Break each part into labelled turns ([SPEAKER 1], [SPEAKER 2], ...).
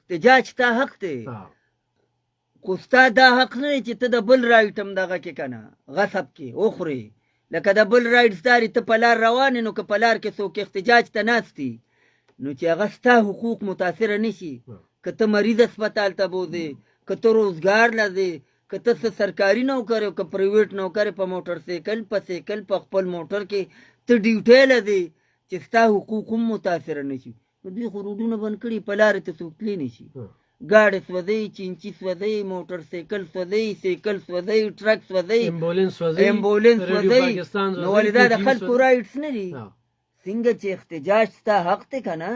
[SPEAKER 1] احتجاج ستا حق دی خو ستا دا حق نه دی چې ته د بل رایټ هم دغه کې که نه غصب کې وخورې لکه د بل رایټ داري ته په لار روان یې نو که په لار کې څوک احتجاج ته ناست دي نو چې هغه ستا حقوق متاثره نه شي که ته مریض اسپتال ته بوځې که ته روزګار لرې که ته څه سرکاري نوکر یو که پرایویټ نوکر په موټر سایکل په سایکل په خپل موټر کې ته ډیوټۍ لرې چې ستا حقوق هم متاثره نه شي نو دوی خو روډونه بند کړي په لارې ته څوک تللی نه شي ګاډي سوځوي چینچي سوځوي موټر سایکل سوځوي سایکل سوځوي ټرک سوځوي امبولینس سوځوي نو ولې دا د خلکو رایټس نه دي څنګه چې احتجاج ستا حق دی که نه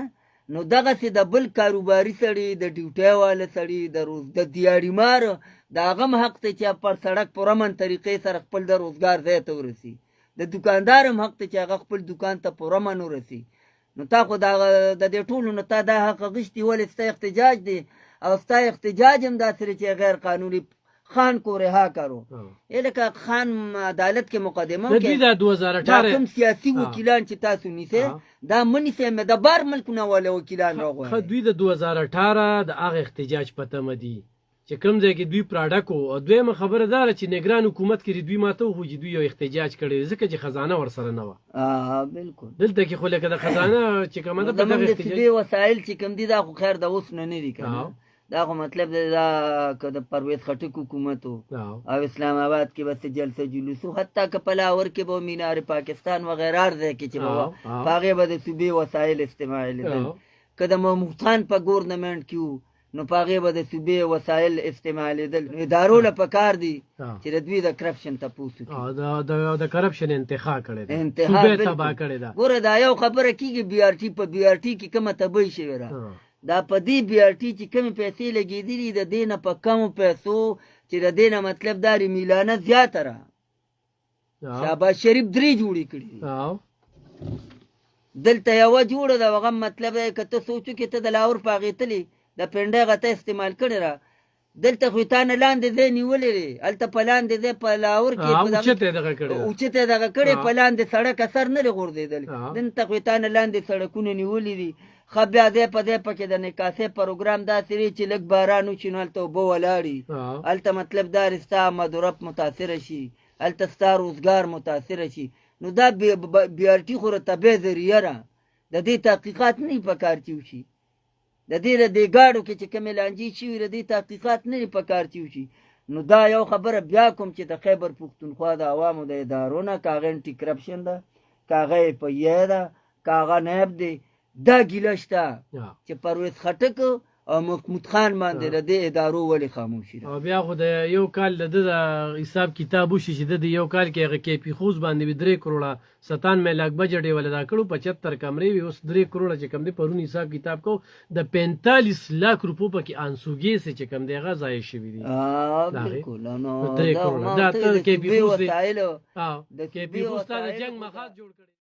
[SPEAKER 1] نو دغسې د بل کاروباري سړي د ډیوټۍ والا سړي د دیاړي مار د هغه هم حق دی چې پر سړک پر امن طریقې سره خپل د روزګار ځای ته ورسي د دوکاندار هم حق دی چې هغه خپل دوکان ته پر امن ورسي نو تا خو د دې ټولو نه تا دا حق غوښتي ولې ستا احتجاج دی او ستا احتجاج هم داسې دی چې غیر قانوني خان کو رها کرو لکه خان عدالت کې مقدمه کې دا کوم سیاسي وکیلان چې تاسو نیسئ دا مه نیسئ د بار ملکونه والا وکیلان راغواړئ
[SPEAKER 2] دوی د 2018 د هغه احتجاج په تمه دي چې کوم ځای کې دوی پراډک وو او دویمه خبره دا ده چې نګران حکومت کې دوی ماته وخو چې دوی یو احتجاج کړی ځکه چې خزانه ورسره نه وه
[SPEAKER 1] بلکل
[SPEAKER 2] دلته کې خو لکه د خزانه چې کومه ده په دغه احتجاج
[SPEAKER 1] وسایل چې کوم دي دا خو خیر د اوس نه دي که دا خو مطلب دی دا که د پرویز خټک حکومت او اسلام آباد کې بس جلسه جلوس حتی که پلاور کې به مینار پاکستان وغیره هر ځای کې چې به په هغې به د صوبې وسایل استعمالېدل که د محمود خان په ګورنمنټ کې وو نو په هغې به د صوبې وسایل استعمالېدل ادارو له پکار دي چې د دوی د کرپشن تپوس
[SPEAKER 2] وکړي د کرپشن انتخاب کړی ده
[SPEAKER 1] صوبې تباه کړې ده ګوره دا یو خبره کېږي بي آر ټي په بي آر ټي کې کومه تبۍ شوې ده دا په دې بي آر ټي چې کمې پیسې لګېدلي د دې نه په کمو پیسو چې د دې نه مطلب دا میلانه زیاته ده شهباز شریف 3 جوړې کړي دلته یوه جوړه ده هغه مطلب دی که ته سوچو کې ته د لاهور په هغې تلې د پنډۍ غته استعمال کړې ده دلته خو تا نه لاندې ځای نیولی دی هلته په لاندې ځای په لاهور کې اوچت یې دغه کړی په لاندې سړک اثر نه دی غورځېدلی دلته خو تا نه لاندې سړکونه نیولي دي ښه بیا ځای په ځای پکې د نکاسۍ پروګرام داسې دی چې لږ باران وشي نو هلته اوبه ولاړي هلته مطلب دا دی ستا مدرب متاثره شي هلته ستا روزګار متاثره شي نو دا بي آر ټي خو رتبې ذریعه ده د دې تحقیقات نه په کار چې وشي د دې د دې ګاډو کې چې کومې لانجې شوي د دې تحقیقات نه په کار چې وشي نو دا یو خبره بیا کوم چې د خیبر پښتونخوا د عوامو د ادارو نه که هغه انټي کرپشن ده که هغه FIA ده که هغه نیب دی دا ګیله شته چې پرویز خټک او محمود خان باندې د دې ادارو ولې خاموشي ده
[SPEAKER 2] او بیا خو د یو کال د حساب کتاب وشي چې د یو کال کې هغه KP خوز باندې 3 کروڑه 97 لاک بجټ یې ولدا کړو 75 کمرې وي اوس 3 کروڑه چې کم دی پرون حساب کتاب کو د 45 لاک روپو پکې انسوګي سي چې کم دی هغه ضایع شوی دی
[SPEAKER 1] بالکل نو
[SPEAKER 2] 3 کروڑه دا ته KP خوز دی د KP خوز ته جنگ مخاط جوړ کړي